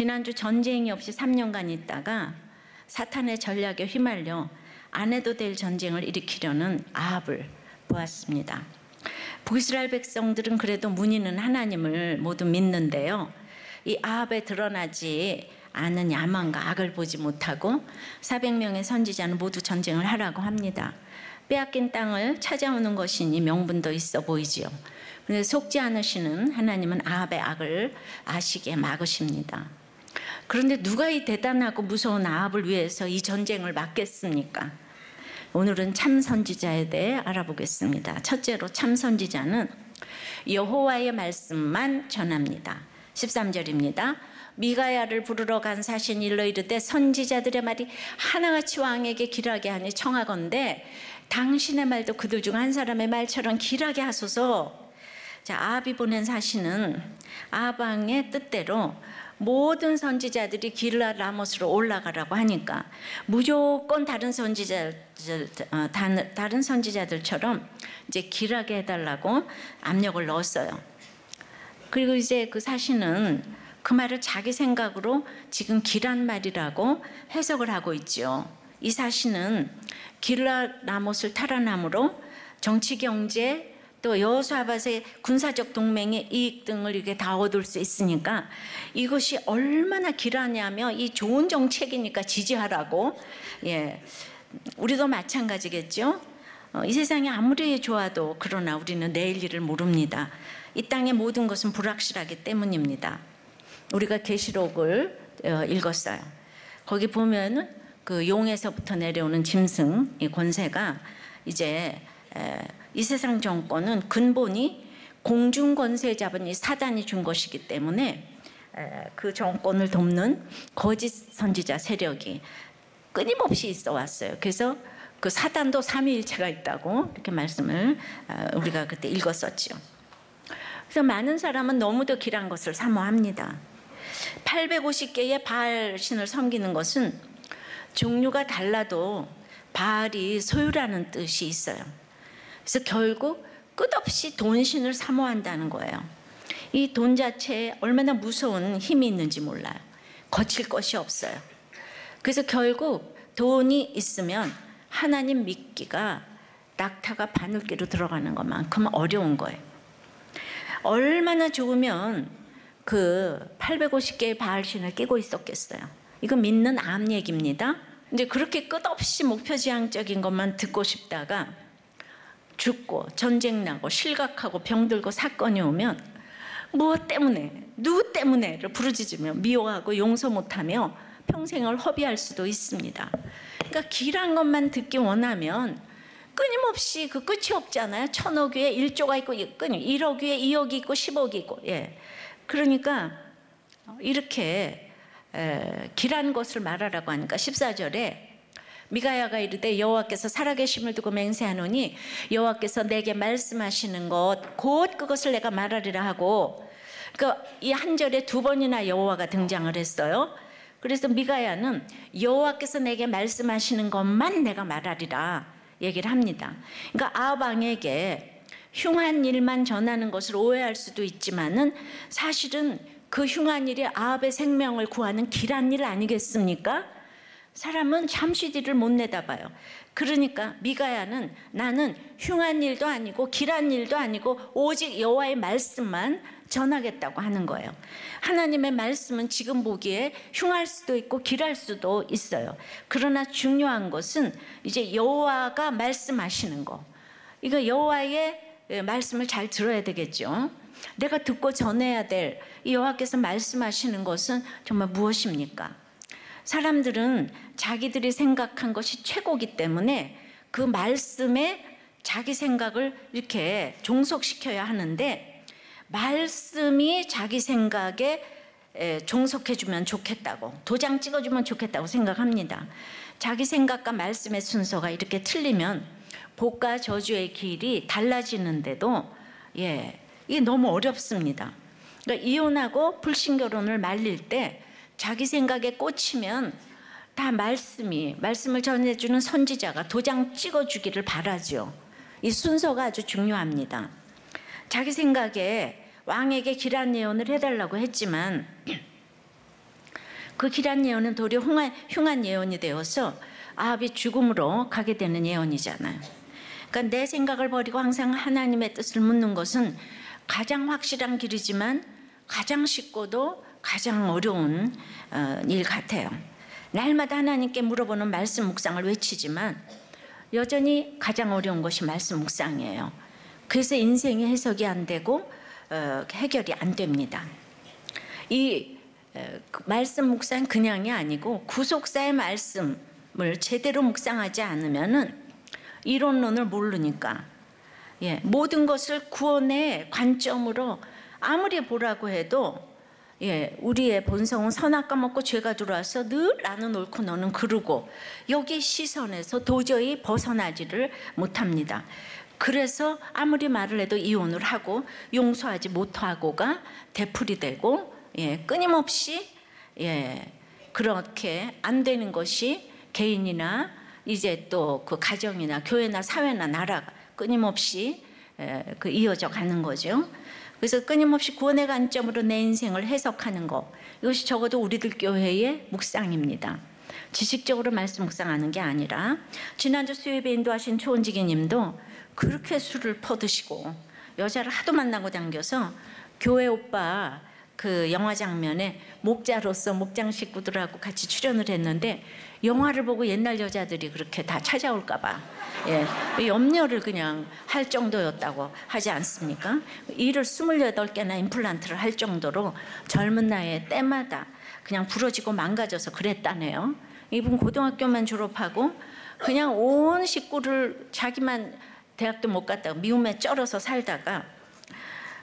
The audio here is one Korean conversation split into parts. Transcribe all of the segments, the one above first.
지난주 전쟁이 없이 3년간 있다가 사탄의 전략에 휘말려 안 해도 될 전쟁을 일으키려는 아합을 보았습니다. 북이스라엘 백성들은 그래도 문의는 하나님을 모두 믿는데요. 이 아합에 드러나지 않은 야만과 악을 보지 못하고 400명의 선지자는 모두 전쟁을 하라고 합니다. 빼앗긴 땅을 찾아오는 것이니 명분도 있어 보이지요. 그런데 속지 않으시는 하나님은 아합의 악을 아시게 막으십니다. 그런데 누가 이 대단하고 무서운 아합을 위해서 이 전쟁을 막겠습니까? 오늘은 참 선지자에 대해 알아보겠습니다. 첫째로 참 선지자는 여호와의 말씀만 전합니다. 13절입니다. 미가야를 부르러 간 사신이 일러 이르되 선지자들의 말이 하나같이 왕에게 길하게 하니 청하건대 당신의 말도 그들 중 한 사람의 말처럼 길하게 하소서. 자, 아합이 보낸 사신은 아합 왕의 뜻대로 모든 선지자들이 길라 라못으로 올라가라고 하니까 무조건 다른 선지자들처럼 이제 길하게 해달라고 압력을 넣었어요. 그리고 이제 그 사신은 그 말을 자기 생각으로 지금 길한 말이라고 해석을 하고 있죠. 이 사신은 길라 라못을 탈환함으로 정치, 경제, 또 여호수아밧의 군사적 동맹의 이익 등을 이렇게 다 얻을 수 있으니까 이것이 얼마나 길하냐며 이 좋은 정책이니까 지지하라고. 예, 우리도 마찬가지겠죠. 이 세상이 아무리 좋아도 그러나 우리는 내일 일을 모릅니다. 이 땅의 모든 것은 불확실하기 때문입니다. 우리가 계시록을 읽었어요. 거기 보면은 그 용에서부터 내려오는 짐승 이 권세가 이제 이 세상 정권은 근본이 공중 권세 잡은 이 사단이 준 것이기 때문에 그 정권을 돕는 거짓 선지자 세력이 끊임없이 있어 왔어요. 그래서 그 사단도 삼위일체가 있다고 이렇게 말씀을 우리가 그때 읽었었죠. 그래서 많은 사람은 너무도 길한 것을 사모합니다. 850개의 바알 신을 섬기는 것은 종류가 달라도 바알이 소유라는 뜻이 있어요. 그래서 결국 끝없이 돈신을 사모한다는 거예요. 이 돈 자체에 얼마나 무서운 힘이 있는지 몰라요. 거칠 것이 없어요. 그래서 결국 돈이 있으면 하나님 믿기가 낙타가 바늘기로 들어가는 것만큼 어려운 거예요. 얼마나 좋으면 그 850개의 바알신을 끼고 있었겠어요. 이거 믿는 암 얘기입니다. 이제 그렇게 끝없이 목표지향적인 것만 듣고 싶다가 죽고 전쟁 나고 실각하고 병들고 사건이 오면 무엇 때문에 누구 때문에를 부르짖으며 미워하고 용서 못하며 평생을 허비할 수도 있습니다. 그러니까 길한 것만 듣기 원하면 끊임없이 그 끝이 없잖아요. 1000억 위에 1조가 있고 1억 위에 2억이 있고 10억이 있고. 예. 그러니까 이렇게 길한 것을 말하라고 하니까 14절에 미가야가 이르되 여호와께서 살아계심을 두고 맹세하노니 여호와께서 내게 말씀하시는 것 곧 그것을 내가 말하리라 하고, 그러니까 이 한 절에 2번이나 여호와가 등장을 했어요. 그래서 미가야는 여호와께서 내게 말씀하시는 것만 내가 말하리라 얘기를 합니다. 그러니까 아합 왕에게 흉한 일만 전하는 것을 오해할 수도 있지만은 사실은 그 흉한 일이 아합의 생명을 구하는 길한 일 아니겠습니까? 사람은 잠시 뒤를 못 내다봐요. 그러니까 미가야는 나는 흉한 일도 아니고 길한 일도 아니고 오직 여호와의 말씀만 전하겠다고 하는 거예요. 하나님의 말씀은 지금 보기에 흉할 수도 있고 길할 수도 있어요. 그러나 중요한 것은 이제 여호와가 말씀하시는 거. 이거 여호와의 말씀을 잘 들어야 되겠죠. 내가 듣고 전해야 될 이 여호와께서 말씀하시는 것은 정말 무엇입니까? 사람들은 자기들이 생각한 것이 최고이기 때문에 그 말씀에 자기 생각을 이렇게 종속시켜야 하는데, 말씀이 자기 생각에 종속해주면 좋겠다고, 도장 찍어주면 좋겠다고 생각합니다. 자기 생각과 말씀의 순서가 이렇게 틀리면 복과 저주의 길이 달라지는데도 이게 너무 어렵습니다. 그러니까 이혼하고 불신결혼을 말릴 때 자기 생각에 꽂히면 다 말씀을 전해주는 선지자가 도장 찍어주기를 바라죠. 이 순서가 아주 중요합니다. 자기 생각에 왕에게 길한 예언을 해달라고 했지만 그 길한 예언은 도리어 흉한 예언이 되어서 아합이 죽음으로 가게 되는 예언이잖아요. 그러니까 내 생각을 버리고 항상 하나님의 뜻을 묻는 것은 가장 확실한 길이지만 가장 쉽고도 가장 어려운 일 같아요. 날마다 하나님께 물어보는 말씀 묵상을 외치지만 여전히 가장 어려운 것이 말씀 묵상이에요. 그래서 인생의 해석이 안 되고 해결이 안 됩니다. 이 말씀 묵상 그냥이 아니고 구속사의 말씀을 제대로 묵상하지 않으면은 이론론을 모르니까 모든 것을 구원의 관점으로 아무리 보라고 해도 우리의 본성은 선악과 먹고 죄가 들어와서 늘 나는 옳고 너는 그르고 여기 시선에서 도저히 벗어나지를 못합니다. 그래서 아무리 말을 해도 이혼을 하고 용서하지 못하고가 되풀이 되고 끊임없이 그렇게 안 되는 것이 개인이나 이제 또 그 가정이나 교회나 사회나 나라가 끊임없이 이어져 가는 거죠. 그래서 끊임없이 구원의 관점으로 내 인생을 해석하는 것, 이것이 적어도 우리들 교회의 묵상입니다. 지식적으로 말씀 묵상하는 게 아니라 지난주 수요일에 인도하신 초은지기 님도 그렇게 술을 퍼드시고 여자를 하도 만나고 당겨서 교회 오빠 그 영화 장면에 목자로서 목장 식구들하고 같이 출연을 했는데 영화를 보고 옛날 여자들이 그렇게 다 찾아올까 봐 염려를 그냥 할 정도였다고 하지 않습니까? 이를 28개나 임플란트를 할 정도로 젊은 나이에 때마다 그냥 부러지고 망가져서 그랬다네요. 이분 고등학교만 졸업하고 그냥 온 식구를 자기만 대학도 못 갔다가 미움에 쩔어서 살다가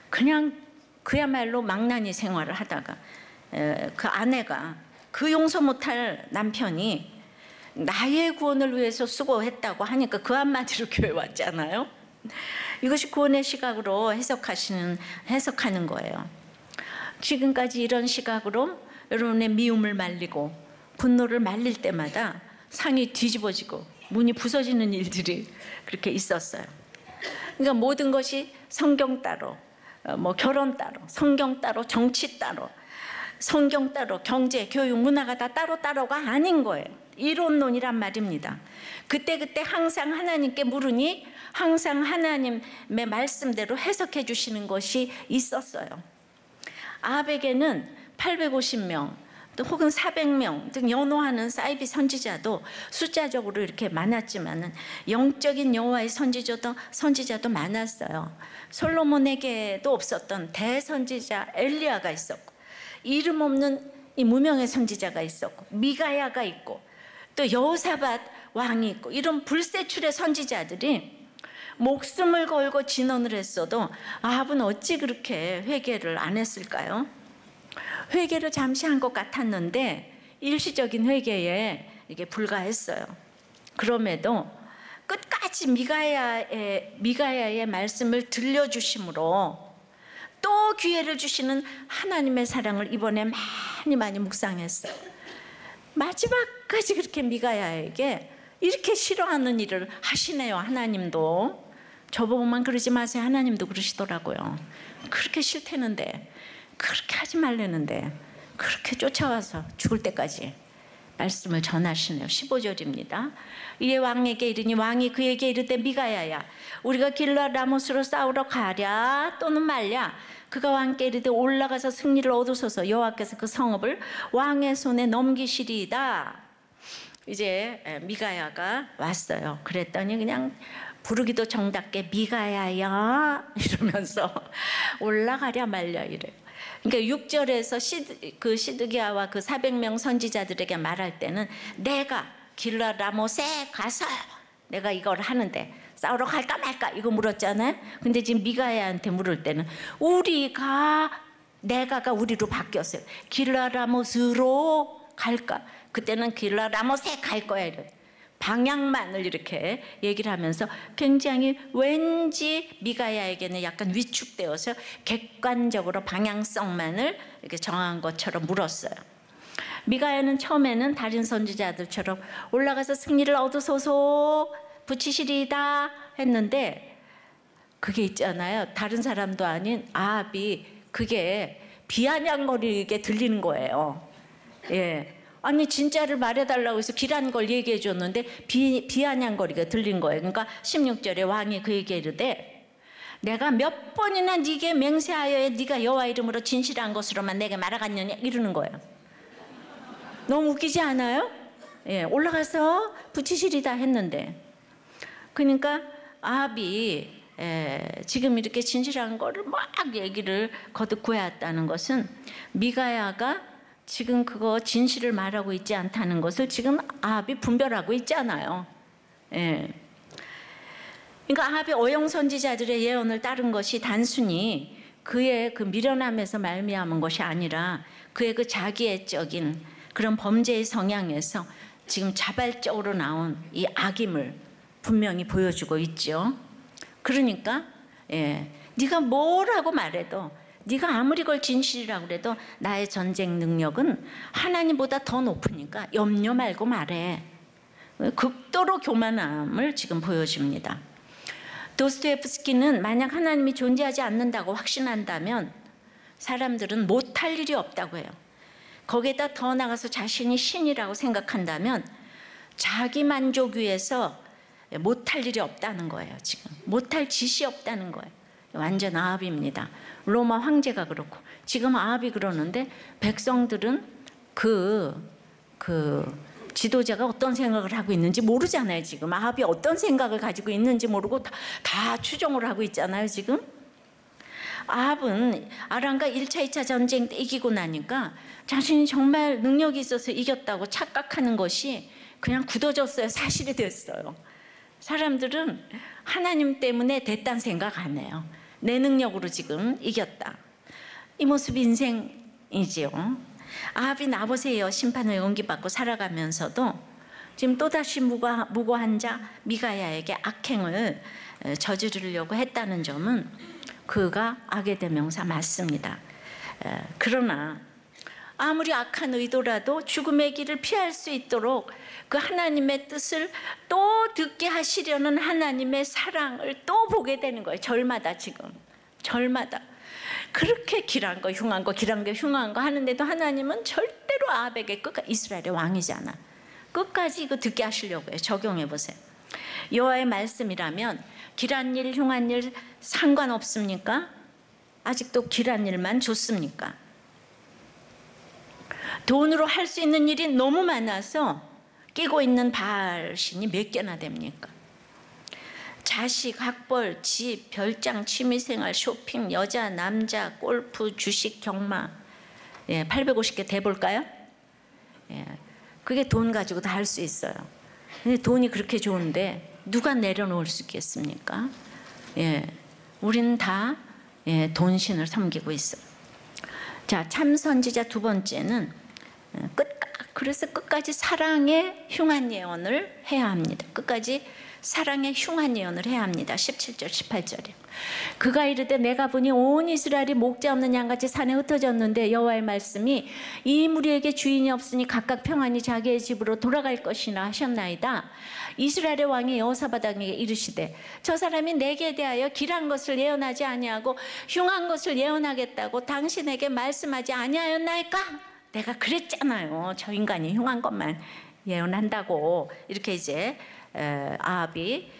그냥 그야말로 망나니 생활을 하다가 그 아내가 그 용서 못할 남편이 나의 구원을 위해서 수고했다고 하니까 그 한마디로 교회 왔잖아요. 이것이 구원의 시각으로 해석하는 거예요. 지금까지 이런 시각으로 여러분의 미움을 말리고 분노를 말릴 때마다 상이 뒤집어지고 문이 부서지는 일들이 그렇게 있었어요. 그러니까 모든 것이 성경 따로, 뭐 결혼 따로, 성경 따로, 정치 따로, 성경 따로, 경제, 교육, 문화가 다 따로따로가 아닌 거예요. 이론론이란 말입니다. 그때 항상 하나님께 물으니 항상 하나님의 말씀대로 해석해 주시는 것이 있었어요. 아합에게는 850명 또 혹은 400명 등 연호하는 사이비 선지자도 숫자적으로 이렇게 많았지만은 영적인 여호와의 선지자도 많았어요. 솔로몬에게도 없었던 대선지자 엘리야가 있었고 이름 없는 이 무명의 선지자가 있었고 미가야가 있고 또 여호사밧 왕이 있고 이런 불세출의 선지자들이 목숨을 걸고 진언을 했어도 아합은 어찌 그렇게 회개를 안 했을까요? 회개를 잠시 한 것 같았는데 일시적인 회개에 이게 불과했어요. 그럼에도 끝까지 미가야의 말씀을 들려주심으로 또 기회를 주시는 하나님의 사랑을 이번에 많이 묵상했어요. 마지막까지 그렇게 미가야에게 이렇게 싫어하는 일을 하시네요. 하나님도. 저보고만 그러지 마세요. 하나님도 그러시더라고요. 그렇게 싫다는데, 그렇게 하지 말라는데 그렇게 쫓아와서 죽을 때까지 말씀을 전하시네요. 15절입니다. 이에 왕에게 이르니 왕이 그에게 이르되 미가야야 우리가 길르앗 라못으로 싸우러 가랴 또는 말랴. 그가 왕께 이르되 올라가서 승리를 얻으소서. 여호와께서 그 성읍을 왕의 손에 넘기시리이다. 이제 미가야가 왔어요. 그랬더니 그냥 부르기도 정답게 미가야야 이러면서 올라가랴 말랴 이래요. 그러니까 6절에서 시드기야와 그 400명 선지자들에게 말할 때는 내가 길르앗 라못에 가서 내가 이걸 하는데 싸우러 갈까 말까 이거 물었잖아요. 근데 지금 미가야한테 물을 때는 내가가 우리로 바뀌었어요. 길르앗 라못으로 갈까? 그때는 길르앗 라못에 갈 거야 이래. 방향만을 이렇게 얘기를 하면서 굉장히 왠지 미가야에게는 약간 위축되어서 객관적으로 방향성만을 이렇게 정한 것처럼 물었어요. 미가야는 처음에는 다른 선지자들처럼 올라가서 승리를 얻으소서 붙이시리이다 했는데 그게 있잖아요. 다른 사람도 아닌 아합이 그게 비아냥거리게 들리는 거예요. 예. 아니 진짜를 말해달라고 해서 길한 걸 얘기해 줬는데 비아냥거리가 들린 거예요. 그러니까 16절에 왕이 그에게 이르되 내가 몇 번이나 네게 맹세하여 네가 여호와 이름으로 진실한 것으로만 내게 말하겠느냐 이러는 거예요. 너무 웃기지 않아요? 예, 올라가서 붙이시리다 했는데 그러니까 아합이 지금 이렇게 진실한 거를 막 얘기를 거듭 구해왔다는 것은 미가야가 지금 그거 진실을 말하고 있지 않다는 것을 지금 아합이 분별하고 있잖아요. 예. 그러니까 아합이 어영 선지자들의 예언을 따른 것이 단순히 그의 그 미련함에서 말미암은 것이 아니라 그의 그 자기애적인 그런 범죄의 성향에서 지금 자발적으로 나온 이 악임을 분명히 보여주고 있죠. 그러니까 네가 뭐라고 말해도 네가 아무리 그걸 진실이라고 그래도 나의 전쟁 능력은 하나님보다 더 높으니까 염려 말고 말해. 극도로 교만함을 지금 보여줍니다. 도스토옙스키는 만약 하나님이 존재하지 않는다고 확신한다면 사람들은 못할 일이 없다고 해요. 거기에다 더 나가서 자신이 신이라고 생각한다면 자기 만족 위해서 못할 일이 없다는 거예요. 지금 못할 짓이 없다는 거예요. 완전 아합입니다. 로마 황제가 그렇고 지금 아합이 그러는데 백성들은 그 지도자가 어떤 생각을 하고 있는지 모르잖아요. 지금 아합이 어떤 생각을 가지고 있는지 모르고 다 추종을 하고 있잖아요. 지금 아합은 아람과 1차 2차 전쟁 때 이기고 나니까 자신이 정말 능력이 있어서 이겼다고 착각하는 것이 그냥 굳어졌어요. 사실이 됐어요. 사람들은 하나님 때문에 됐다는 생각 안 해요. 내 능력으로 지금 이겼다. 이 모습이 인생이지요. 아합이 나봇의 여 심판을 연기받고 살아가면서도 지금 또다시 무고한 자 미가야에게 악행을 저지르려고 했다는 점은 그가 악의 대명사 맞습니다. 그러나 아무리 악한 의도라도 죽음의 길을 피할 수 있도록 그 하나님의 뜻을 또 듣게 하시려는 하나님의 사랑을 또 보게 되는 거예요. 절마다 지금 절마다 그렇게 길한 거 흉한 거 길한 거 흉한 거 하는데도 하나님은 절대로 아합에게 끝까지 이스라엘의 왕이잖아. 끝까지 이거 듣게 하시려고 해요. 적용해 보세요. 여호와의 말씀이라면 길한 일 흉한 일 상관없습니까? 아직도 길한 일만 좋습니까? 돈으로 할 수 있는 일이 너무 많아서 끼고 있는 바알 신이 몇 개나 됩니까? 자식, 학벌, 집, 별장, 취미생활, 쇼핑, 여자, 남자, 골프, 주식, 경마 850개 대볼까요? 그게 돈 가지고 다 할 수 있어요. 근데 돈이 그렇게 좋은데 누가 내려놓을 수 있겠습니까? 우리는 다 돈신을 섬기고 있어요. 자, 참선지자 두 번째는 그래서 끝까지 사랑의 흉한 예언을 해야 합니다. 끝까지 사랑의 흉한 예언을 해야 합니다. 17절 18절에 그가 이르되 내가 보니 온 이스라엘이 목자 없는 양같이 산에 흩어졌는데 여호와의 말씀이 이 무리에게 주인이 없으니 각각 평안히 자기의 집으로 돌아갈 것이나 하셨나이다. 이스라엘의 왕이 여호사밧에게 이르시되 저 사람이 내게 대하여 길한 것을 예언하지 아니하고 흉한 것을 예언하겠다고 당신에게 말씀하지 아니하였나이까? 내가 그랬잖아요. 저 인간이 흉한 것만 예언한다고. 이렇게 이제 아합이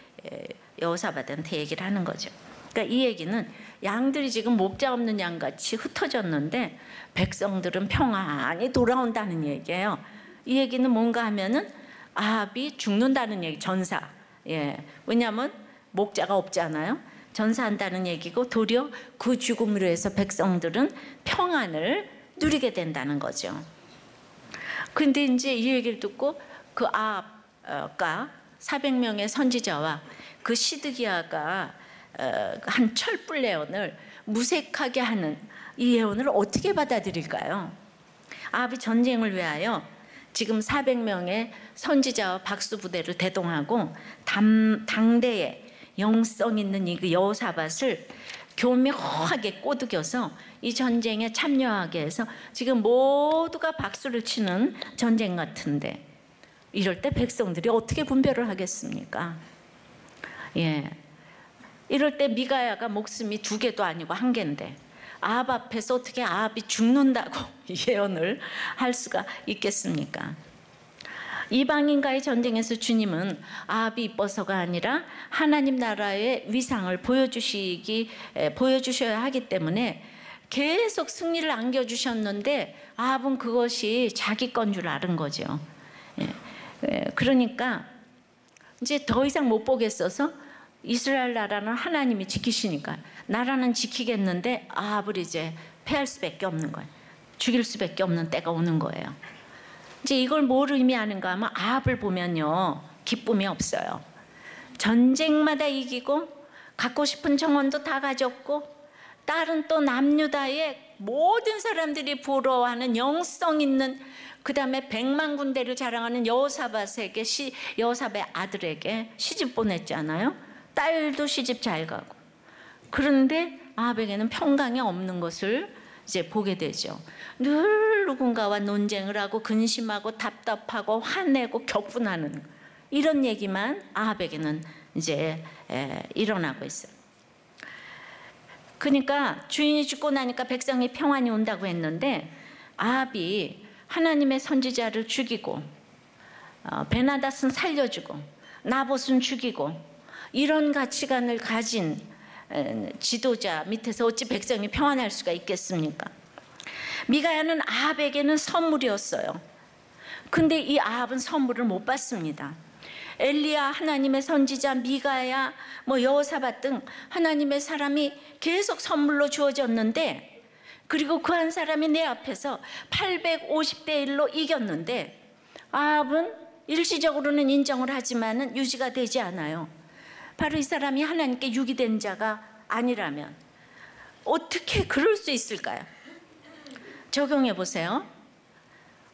여호사밧한테 얘기를 하는 거죠. 그러니까 이 얘기는 양들이 지금 목자 없는 양같이 흩어졌는데 백성들은 평안히 돌아온다는 얘기예요. 이 얘기는 뭔가 하면은 아합이 죽는다는 얘기, 전사. 왜냐하면 목자가 없잖아요. 전사한다는 얘기고 도리어 그 죽음으로 해서 백성들은 평안을 누리게 된다는 거죠. 근데 이제 이 얘기를 듣고 그 아합과 400명의 선지자와 그 시드기야가 한 철불 예언을 무색하게 하는 이 예언을 어떻게 받아들일까요? 아합이 전쟁을 위하여 지금 400명의 선지자와 박수부대를 대동하고 당대의 영성 있는 이 여호사밧을 교묘하게 꼬드겨서 이 전쟁에 참여하게 해서 지금 모두가 박수를 치는 전쟁 같은데 이럴 때 백성들이 어떻게 분별을 하겠습니까? 이럴 때 미가야가 목숨이 2개도 아니고 1개인데 아합 앞에서 어떻게 아합이 죽는다고 예언을 할 수가 있겠습니까? 이방인과의 전쟁에서 주님은 아합이 이뻐서가 아니라 하나님 나라의 위상을 보여주셔야 하기 때문에 계속 승리를 안겨주셨는데 아합은 그것이 자기 건 줄 아는 거죠. 그러니까 이제 더 이상 못 보겠어서 이스라엘 나라는 하나님이 지키시니까 나라는 지키겠는데 아합을 이제 패할 수밖에 없는 거예요. 죽일 수밖에 없는 때가 오는 거예요. 이제 이걸 뭘 의미하는가 하면 아합을 보면요, 기쁨이 없어요. 전쟁마다 이기고 갖고 싶은 정원도 다 가졌고 딸은 또 남유다의 모든 사람들이 부러워하는 영성 있는, 그 다음에 100만 군대를 자랑하는 여호사밧에게 여호사밧 아들에게 시집 보냈잖아요. 딸도 시집 잘 가고. 그런데 아합에게는 평강이 없는 것을 이제 보게 되죠. 늘 누군가와 논쟁을 하고 근심하고 답답하고 화내고 격분하는 이런 얘기만 아합에게는 이제 일어나고 있어요. 그러니까 주인이 죽고 나니까 백성이 평안이 온다고 했는데 아합이 하나님의 선지자를 죽이고 베나닷은 살려주고 나봇은 죽이고 이런 가치관을 가진 지도자 밑에서 어찌 백성이 평안할 수가 있겠습니까? 미가야는 아합에게는 선물이었어요. 근데 이 아합은 선물을 못 받습니다. 엘리야, 하나님의 선지자, 미가야, 여호사밧 등 하나님의 사람이 계속 선물로 주어졌는데, 그리고 그 한 사람이 내 앞에서 850대 1로 이겼는데 아합은 일시적으로는 인정을 하지만은 유지가 되지 않아요. 바로 이 사람이 하나님께 유기된 자가 아니라면 어떻게 그럴 수 있을까요? 적용해 보세요.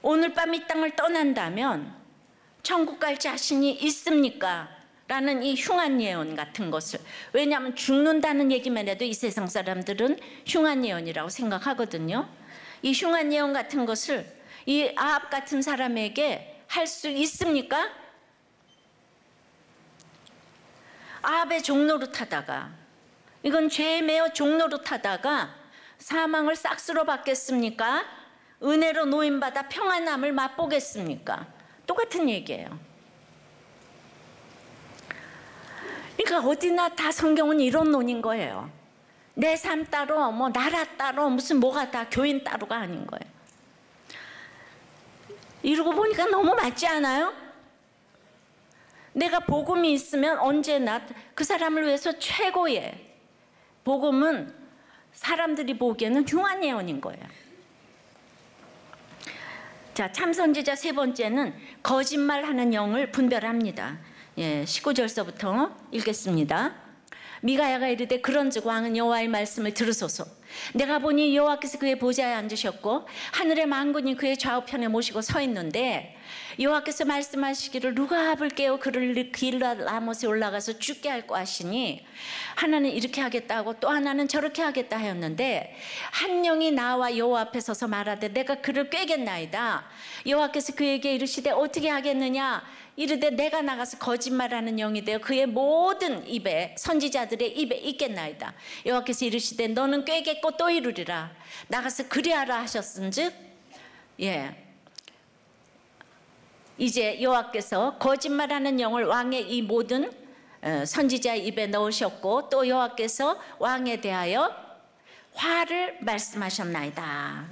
오늘 밤 이 땅을 떠난다면 천국 갈 자신이 있습니까? 라는 이 흉한 예언 같은 것을, 왜냐하면 죽는다는 얘기만 해도 이 세상 사람들은 흉한 예언이라고 생각하거든요. 이 흉한 예언 같은 것을 이 아합 같은 사람에게 할 수 있습니까? 아합의 종노릇하다가, 이건 죄에 매어 종노릇하다가 사망을 싹스로 받겠습니까? 은혜로 노임받아 평안함을 맛보겠습니까? 똑같은 얘기예요. 그러니까 어디나 다 성경은 이런 논인 거예요. 내 삶 따로, 나라 따로, 무슨 뭐가 다 교인 따로가 아닌 거예요. 이러고 보니까 너무 맞지 않아요? 내가 복음이 있으면 언제나 그 사람을 위해서 최고의 복음은 사람들이 보기에는 흉한 예언인 거예요. 자, 참선지자 세 번째는 거짓말하는 영을 분별합니다. 19절서부터 읽겠습니다. 미가야가 이르되 그런즉 왕은 여호와의 말씀을 들으소서. 내가 보니 여호와께서 그의 보좌에 앉으셨고 하늘의 만군이 그의 좌우편에 모시고 서 있는데 여호와께서 말씀하시기를 누가 아합을 깨워 그를 길랏 라못에 올라가서 죽게 할까 하시니 하나는 이렇게 하겠다 하고 또 하나는 저렇게 하겠다 하였는데 한 영이 나와 여호와 앞에 서서 말하되 내가 그를 꿰겠나이다. 여호와께서 그에게 이르시되 어떻게 하겠느냐. 이르되 내가 나가서 거짓말하는 영이 되어 그의 모든 입에 선지자들의 입에 있겠나이다. 여호와께서 이르시되 너는 꿰겠고 또 이루리라. 나가서 그리하라 하셨은즉 이제 여호와께서 거짓말하는 영을 왕의 이 모든 선지자의 입에 넣으셨고 또 여호와께서 왕에 대하여 화를 말씀하셨나이다.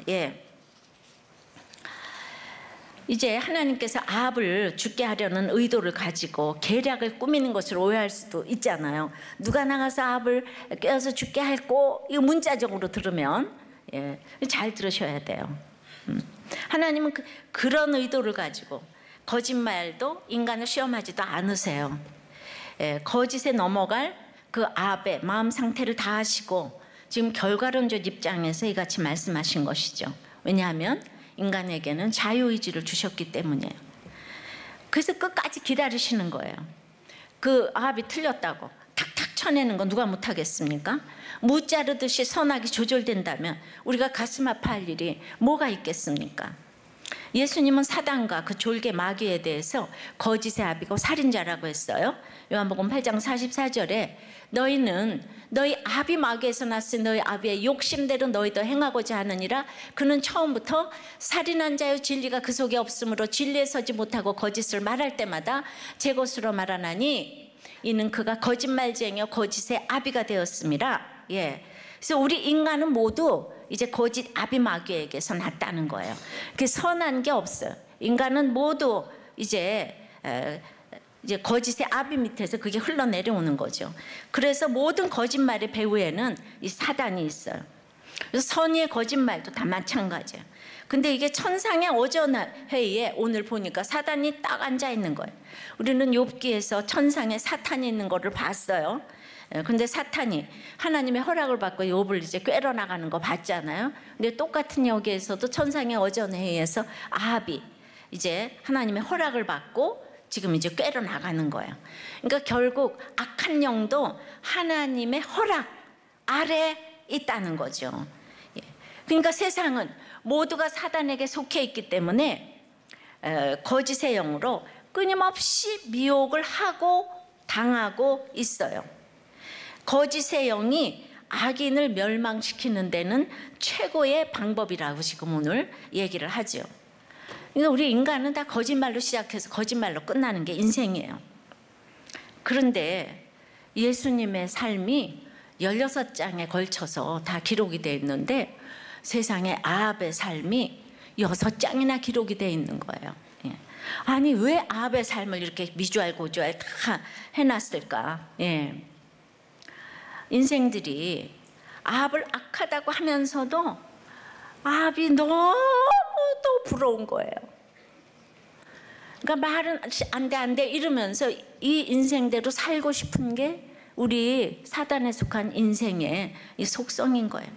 이제 하나님께서 아합을 죽게 하려는 의도를 가지고 계략을 꾸미는 것을 오해할 수도 있잖아요. 누가 나가서 아합을 꿰어서 죽게 할꼬, 이거 문자적으로 들으면 잘 들으셔야 돼요. 하나님은 그런 의도를 가지고 거짓말도 인간을 시험하지도 않으세요. 거짓에 넘어갈 그 아합의 마음 상태를 다 아시고 지금 결과론적 입장에서 이같이 말씀하신 것이죠. 왜냐하면 인간에게는 자유의지를 주셨기 때문이에요. 그래서 끝까지 기다리시는 거예요. 그 아합이 틀렸다고 탁탁 쳐내는 건 누가 못하겠습니까? 무 자르듯이 선악이 조절된다면 우리가 가슴 아파할 일이 뭐가 있겠습니까? 예수님은 사단과 그 졸개 마귀에 대해서 거짓의 아비고 살인자라고 했어요. 요한복음 8장 44절에 너희는 너희 아비 마귀에서 났으니 너희 아비의 욕심대로 너희도 행하고자 하느니라. 그는 처음부터 살인한 자요 진리가 그 속에 없으므로 진리에 서지 못하고 거짓을 말할 때마다 제 것으로 말하나니 이는 그가 거짓말쟁이요 거짓의 아비가 되었습니다. 예. 그래서 우리 인간은 모두 이제 거짓 아비 마귀에게서 났다는 거예요. 그 선한 게 없어요. 인간은 모두 이제 거짓의 아비 밑에서 그게 흘러내려오는 거죠. 그래서 모든 거짓말의 배후에는 이 사단이 있어요. 그래서 선의의 거짓말도 다 마찬가지예요. 근데 이게 천상의 어전회의에 오늘 보니까 사단이 딱 앉아 있는 거예요. 우리는 욥기에서 천상에 사탄이 있는 거를 봤어요. 근데 사탄이 하나님의 허락을 받고 욥을 이제 꿰러 나가는 거 봤잖아요. 근데 똑같은 여기에서도 천상의 어전회의에서 아합이 이제 하나님의 허락을 받고 지금 이제 꿰러 나가는 거예요. 그러니까 결국 악한 영도 하나님의 허락 아래 있다는 거죠. 그러니까 세상은 모두가 사단에게 속해 있기 때문에 거짓의 영으로 끊임없이 미혹을 하고 당하고 있어요. 거짓의 영이 악인을 멸망시키는 데는 최고의 방법이라고 지금 오늘 얘기를 하죠. 그러니까 우리 인간은 다 거짓말로 시작해서 거짓말로 끝나는 게 인생이에요. 그런데 예수님의 삶이 16장에 걸쳐서 다 기록이 되어 있는데 세상에 아합의 삶이 6장이나 기록이 되어 있는 거예요. 아니 왜 아합의 삶을 이렇게 미주알고주알 다 해놨을까? 인생들이 아합을 악하다고 하면서도 아합이 너무 또 부러운 거예요. 그러니까 말은 안 돼 이러면서 이 인생대로 살고 싶은 게 우리 사단에 속한 인생의 이 속성인 거예요.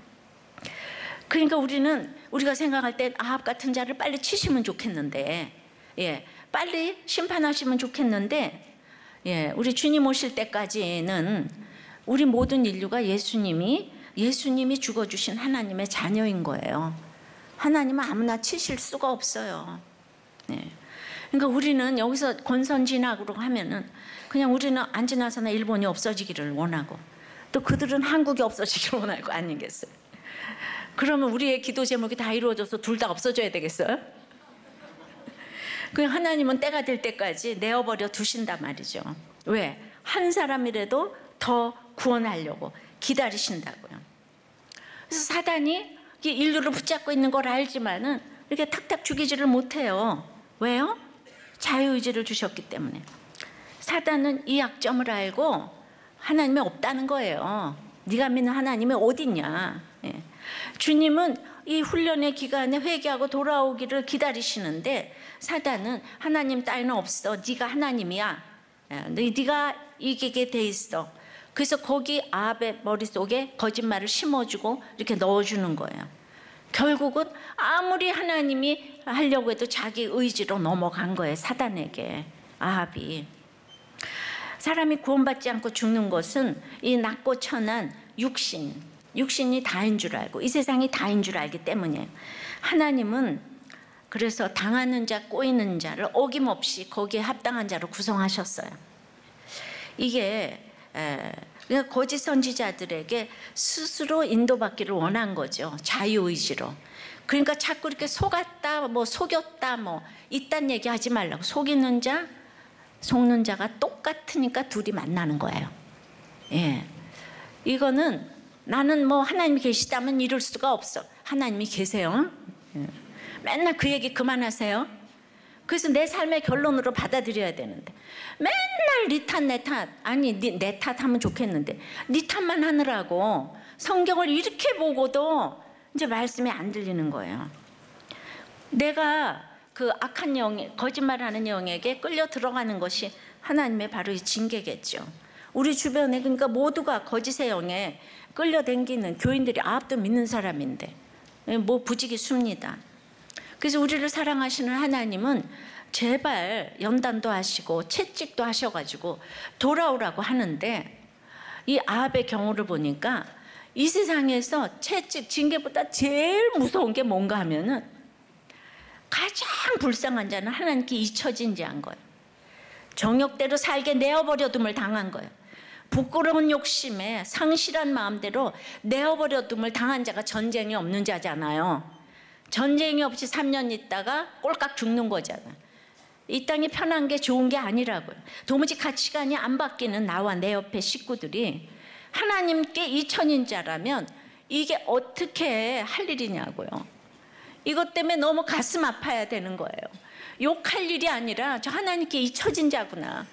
그러니까 우리가 생각할 때 아합 같은 자를 빨리 치시면 좋겠는데, 빨리 심판하시면 좋겠는데, 우리 주님 오실 때까지는 우리 모든 인류가 예수님이 죽어주신 하나님의 자녀인 거예요. 하나님은 아무나 치실 수가 없어요. 그러니까 우리는 여기서 권선진학으로 하면은 그냥 우리는 안 지나서나 일본이 없어지기를 원하고 또 그들은 한국이 없어지기를 원할 거 아니겠어요? 그러면 우리의 기도 제목이 다 이루어져서 둘 다 없어져야 되겠어요? 그냥 하나님은 때가 될 때까지 내어버려 두신단 말이죠. 왜? 한 사람이라도 더 구원하려고 기다리신다고요. 그래서 사단이 인류를 붙잡고 있는 걸 알지만은 이렇게 탁탁 죽이지를 못해요. 왜요? 자유의지를 주셨기 때문에. 사단은 이 약점을 알고 하나님이 없다는 거예요. 네가 믿는 하나님이 어딨냐. 주님은 이 훈련의 기간에 회개하고 돌아오기를 기다리시는데 사단은 하나님 따위는 없어. 네가 하나님이야. 네가 이기게 돼 있어. 그래서 거기 아합의 머릿속에 거짓말을 심어주고 이렇게 넣어주는 거예요. 결국은 아무리 하나님이 하려고 해도 자기 의지로 넘어간 거예요. 사단에게. 아합이. 사람이 구원받지 않고 죽는 것은 이 낮고 천한 육신이 다인 줄 알고 이 세상이 다인 줄 알기 때문이에요. 하나님은 그래서 당하는 자, 꼬이는 자를 어김없이 거기에 합당한 자로 구성하셨어요. 이게 거짓 선지자들에게 스스로 인도받기를 원한 거죠. 자유의지로. 그러니까 자꾸 이렇게 속았다, 속였다, 이딴 얘기 하지 말라고. 속이는 자, 속는 자가 똑같으니까 둘이 만나는 거예요. 이거는 나는 하나님이 계시다면 이럴 수가 없어. 하나님이 계세요. 맨날 그 얘기 그만하세요. 그래서 내 삶의 결론으로 받아들여야 되는데 맨날 네 탓 내 탓 아니 내 탓하면 좋겠는데 네 탓만 하느라고 성경을 이렇게 보고도 이제 말씀이 안 들리는 거예요. 내가 그 악한 영, 거짓말하는 영에게 끌려 들어가는 것이 하나님의 바로 이 징계겠죠. 우리 주변에 그러니까 모두가 거짓의 영에 끌려다니는 교인들이 아합도 믿는 사람인데 부지기수입니다. 그래서 우리를 사랑하시는 하나님은 제발 연단도 하시고 채찍도 하셔가지고 돌아오라고 하는데 이 아합의 경우를 보니까 이 세상에서 채찍, 징계보다 제일 무서운 게 뭔가 하면은 가장 불쌍한 자는 하나님께 잊혀진 자인 거예요. 정욕대로 살게 내어버려둠을 당한 거예요. 부끄러운 욕심에 상실한 마음대로 내어버려둠을 당한 자가 전쟁이 없는 자잖아요. 전쟁이 없이 3년 있다가 꼴깍 죽는 거잖아요. 이 땅이 편한 게 좋은 게 아니라고요. 도무지 가치관이 안 바뀌는 나와 내 옆에 식구들이 하나님께 이천인 자라면 이게 어떻게 할 일이냐고요. 이것 때문에 너무 가슴 아파야 되는 거예요. 욕할 일이 아니라 저 하나님께 잊혀진 자구나.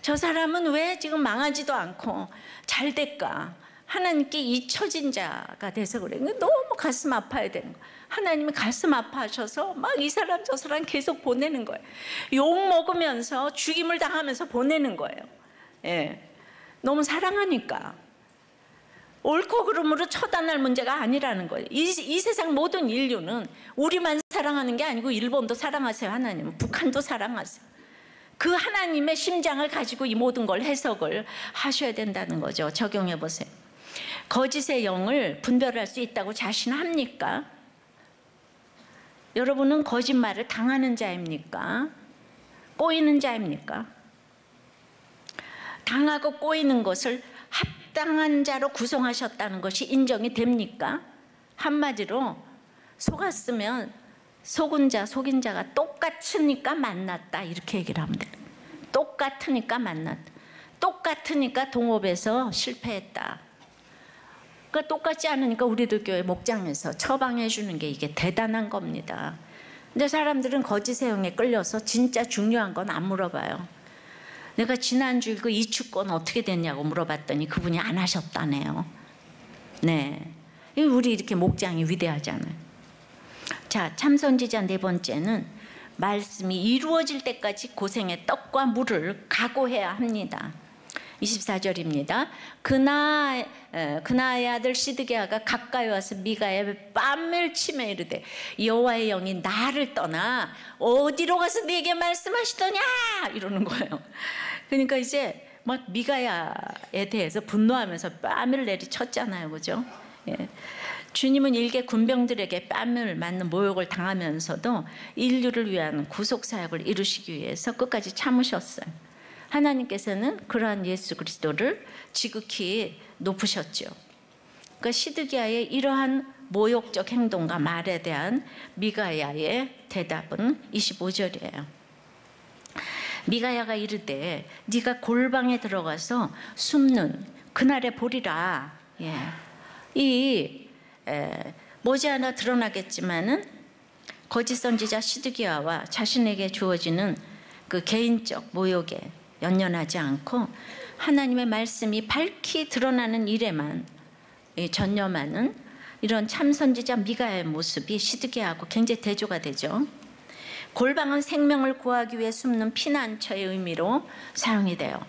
저 사람은 왜 지금 망하지도 않고 잘 될까? 하나님께 잊혀진 자가 돼서 그래. 너무 가슴 아파야 되는 거예요. 하나님이 가슴 아파하셔서 막 이 사람 저 사람 계속 보내는 거예요. 욕 먹으면서 죽임을 당하면서 보내는 거예요. 예. 너무 사랑하니까. 옳고 그름으로 처단할 문제가 아니라는 거예요. 이 세상 모든 인류는 우리만 사랑하는 게 아니고 일본도 사랑하세요. 하나님은 북한도 사랑하세요. 그 하나님의 심장을 가지고 이 모든 걸 해석을 하셔야 된다는 거죠. 적용해 보세요. 거짓의 영을 분별할 수 있다고 자신합니까? 여러분은 거짓말을 당하는 자입니까? 꼬이는 자입니까? 당하고 꼬이는 것을 합당한 자로 구성하셨다는 것이 인정이 됩니까? 한마디로 속았으면 속은 자, 속인 자가 똑같으니까 만났다 이렇게 얘기를 하면 돼요. 똑같으니까 만났다. 똑같으니까 동업에서 실패했다. 그러니까 똑같지 않으니까 우리들 교회 목장에서 처방해 주는 게 이게 대단한 겁니다. 근데 사람들은 거짓의 영에 끌려서 진짜 중요한 건 안 물어봐요. 내가 지난주에 그 이축권 어떻게 됐냐고 물어봤더니 그분이 안 하셨다네요. 네, 우리 이렇게 목장이 위대하잖아요. 자, 참선지자 네 번째는 말씀이 이루어질 때까지 고생의 떡과 물을 각오해야 합니다. 24절입니다. 그나의 아들 시드기야가 가까이 와서 미가야의 뺨을 치며 이르되 여호와의 영이 나를 떠나 어디로 가서 네게 말씀하시더냐 이러는 거예요. 그러니까 이제 막 미가야에 대해서 분노하면서 뺨을 내리쳤잖아요, 그죠? 예. 주님은 일개 군병들에게 뺨을 맞는 모욕을 당하면서도 인류를 위한 구속 사역을 이루시기 위해서 끝까지 참으셨어요. 하나님께서는 그러한 예수 그리스도를 지극히 높으셨죠. 그러니까 시드기야의 이러한 모욕적 행동과 말에 대한 미가야의 대답은 25절이에요. 미가야가 이르되 네가 골방에 들어가서 숨는 그날에 보리라. 예. 머지않아 드러나겠지만은 거짓 선지자 시드기야와 자신에게 주어지는 그 개인적 모욕에 연연하지 않고 하나님의 말씀이 밝히 드러나는 일에만 전념하는 이런 참선지자 미가야의 모습이 시드기야하고 굉장히 대조가 되죠. 골방은 생명을 구하기 위해 숨는 피난처의 의미로 사용이 돼요.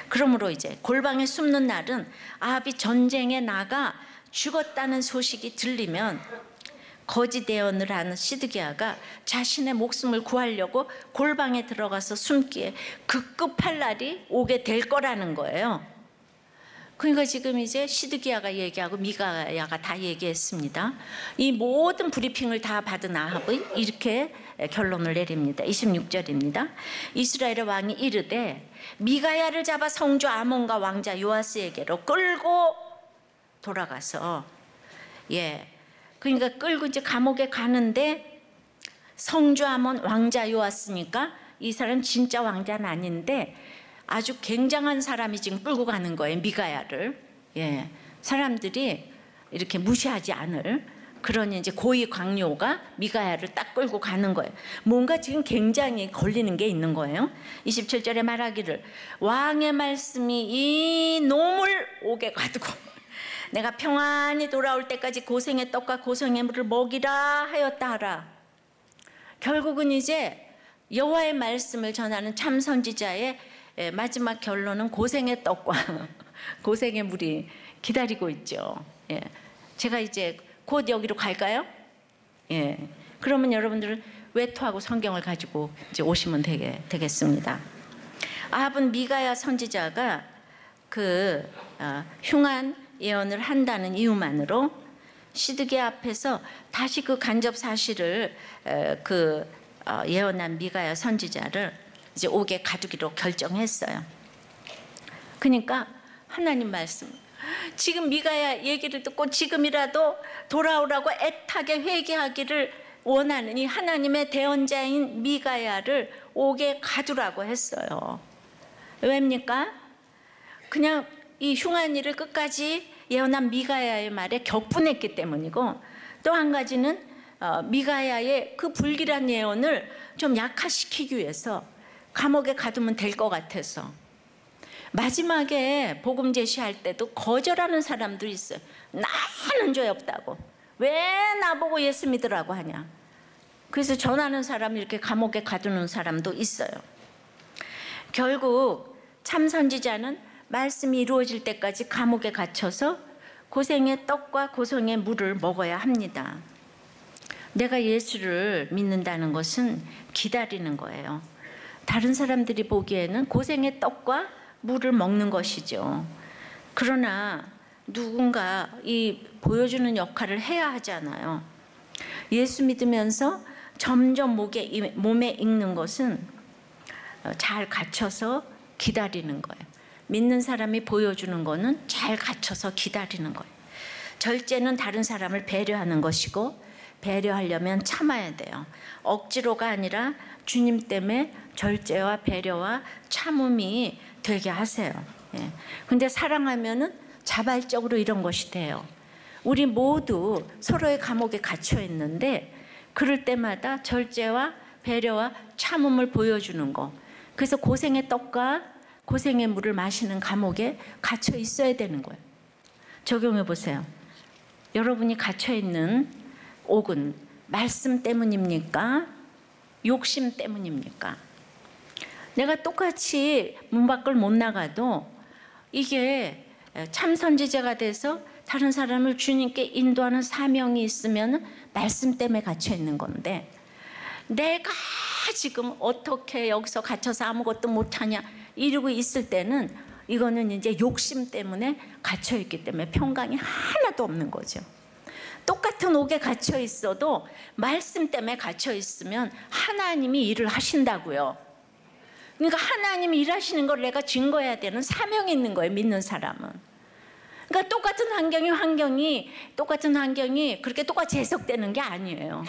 그러므로 이제 골방에 숨는 날은 아합이 전쟁에 나가 죽었다는 소식이 들리면 거짓 예언을 하는 시드기야가 자신의 목숨을 구하려고 골방에 들어가서 숨기에 급급할 날이 오게 될 거라는 거예요. 그러니까 지금 이제 시드기야가 얘기하고 미가야가 다 얘기했습니다. 이 모든 브리핑을 다 받은 아합이 이렇게 결론을 내립니다. 26절입니다. 이스라엘의 왕이 이르되 미가야를 잡아 성주 아몬과 왕자 요아스에게로 끌고 돌아가서 그러니까 끌고 이제 감옥에 가는데 성주 아몬 왕자 요아스니까 이 사람 진짜 왕자는 아닌데 아주 굉장한 사람이 지금 끌고 가는 거예요. 미가야를. 사람들이 이렇게 무시하지 않을 그런 이제 고위 광료가 미가야를 딱 끌고 가는 거예요. 뭔가 지금 굉장히 걸리는 게 있는 거예요. 27절에 말하기를 왕의 말씀이 이 놈을 옥에 가두고 내가 평안히 돌아올 때까지 고생의 떡과 고생의 물을 먹이라 하였다 하라. 결국은 이제 여호와의 말씀을 전하는 참선지자의 마지막 결론은 고생의 떡과 고생의 물이 기다리고 있죠. 제가 이제 곧 여기로 갈까요? 그러면 여러분들은 외투하고 성경을 가지고 이제 오시면 되겠습니다. 아합은 미가야 선지자가 흉한 예언을 한다는 이유만으로 시드기야 앞에서 다시 그 간접 사실을 예언한 미가야 선지자를 이제 옥에 가두기로 결정했어요. 그러니까 하나님 말씀, 지금 미가야 얘기를 듣고 지금이라도 돌아오라고 애타게 회개하기를 원하는 이 하나님의 대언자인 미가야를 옥에 가두라고 했어요. 왜입니까? 그냥 이 흉한 일을 끝까지 예언한 미가야의 말에 격분했기 때문이고, 또 한 가지는 미가야의 그 불길한 예언을 좀 약화시키기 위해서 감옥에 가두면 될 것 같아서. 마지막에 복음 제시할 때도 거절하는 사람들이 있어요. 나는 죄 없다고. 왜 나보고 예수 믿으라고 하냐. 그래서 전하는 사람 이렇게 감옥에 가두는 사람도 있어요. 결국 참 선지자는 말씀이 이루어질 때까지 감옥에 갇혀서 고생의 떡과 고생의 물을 먹어야 합니다. 내가 예수를 믿는다는 것은 기다리는 거예요. 다른 사람들이 보기에는 고생의 떡과 물을 먹는 것이죠. 그러나 누군가 이 보여주는 역할을 해야 하잖아요. 예수 믿으면서 점점 몸에 익는 것은 잘 갇혀서 기다리는 거예요. 믿는 사람이 보여주는 거는 잘 갇혀서 기다리는 거예요. 절제는 다른 사람을 배려하는 것이고, 배려하려면 참아야 돼요. 억지로가 아니라 주님 때문에 절제와 배려와 참음이 되게 하세요. 근데 사랑하면은 자발적으로 이런 것이 돼요. 우리 모두 서로의 감옥에 갇혀 있는데 그럴 때마다 절제와 배려와 참음을 보여주는 거. 그래서 고생의 떡과 고생의 물을 마시는 감옥에 갇혀 있어야 되는 거예요. 적용해 보세요. 여러분이 갇혀 있는 옥은 말씀 때문입니까? 욕심 때문입니까? 내가 똑같이 문 밖을 못 나가도 이게 참 선지자가 돼서 다른 사람을 주님께 인도하는 사명이 있으면 말씀 때문에 갇혀 있는 건데, 내가 지금 어떻게 여기서 갇혀서 아무것도 못하냐 이러고 있을 때는 이거는 이제 욕심 때문에 갇혀 있기 때문에 평강이 하나도 없는 거죠. 똑같은 옥에 갇혀 있어도 말씀 때문에 갇혀 있으면 하나님이 일을 하신다고요. 그러니까 하나님이 일하시는 걸 내가 증거해야 되는 사명이 있는 거예요, 믿는 사람은. 그러니까 똑같은 환경이 그렇게 똑같이 해석되는 게 아니에요.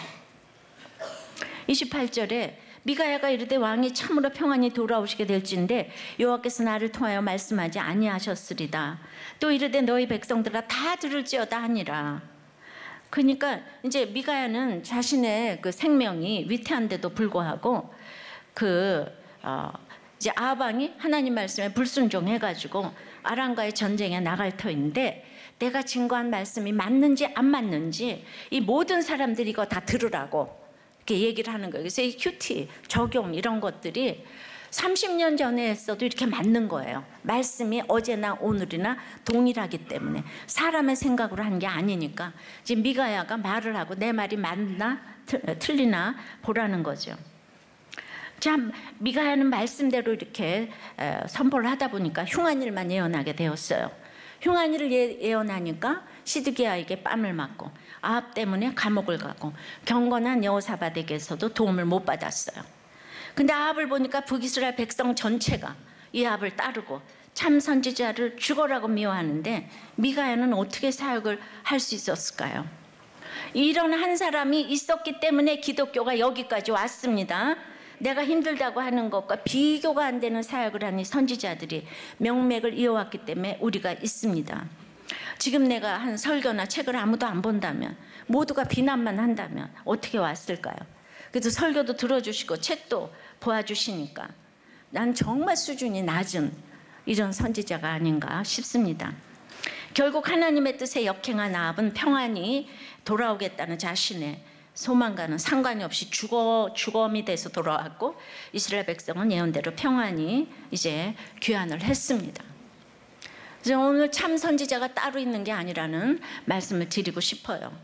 28절에 미가야가 이르되 왕이 참으로 평안히 돌아오시게 될진데 여호와께서 나를 통하여 말씀하지 아니하셨으리다. 또 이르되 너희 백성들아 다 들을지어다 하니라. 그러니까 이제 미가야는 자신의 그 생명이 위태한데도 불구하고 이제 아합 왕이 하나님 말씀에 불순종해가지고 아람과의 전쟁에 나갈 터인데, 내가 증거한 말씀이 맞는지 안 맞는지 이 모든 사람들이 이거 다 들으라고 이렇게 얘기를 하는 거예요. 그래서 이 큐티, 적용 이런 것들이 30년 전에 했어도 이렇게 맞는 거예요. 말씀이 어제나 오늘이나 동일하기 때문에 사람의 생각으로 한 게 아니니까 지금 미가야가 말을 하고 내 말이 맞나 틀리나 보라는 거죠. 참 미가야는 말씀대로 이렇게 선포를 하다 보니까 흉한 일만 예언하게 되었어요. 흉한 일을 예언하니까 시드기야에게 뺨을 맞고 아합 때문에 감옥을 가고 경건한 여호사밧에게서도 도움을 못 받았어요. 근데 아합을 보니까 북이스라엘 백성 전체가 이 아합을 따르고 참 선지자를 죽어라고 미워하는데 미가야는 어떻게 사역을 할 수 있었을까요? 이런 한 사람이 있었기 때문에 기독교가 여기까지 왔습니다. 내가 힘들다고 하는 것과 비교가 안 되는 사역을 하는 선지자들이 명맥을 이어왔기 때문에 우리가 있습니다. 지금 내가 한 설교나 책을 아무도 안 본다면, 모두가 비난만 한다면 어떻게 왔을까요? 그래도 설교도 들어주시고 책도 보아주시니까 난 정말 수준이 낮은 이런 선지자가 아닌가 싶습니다. 결국 하나님의 뜻에 역행한 아합은 평안히 돌아오겠다는 자신의 소망과는 상관이 없이 주검이 돼서 돌아왔고, 이스라엘 백성은 예언대로 평안히 이제 귀환을 했습니다. 그래서 오늘 참 선지자가 따로 있는 게 아니라는 말씀을 드리고 싶어요.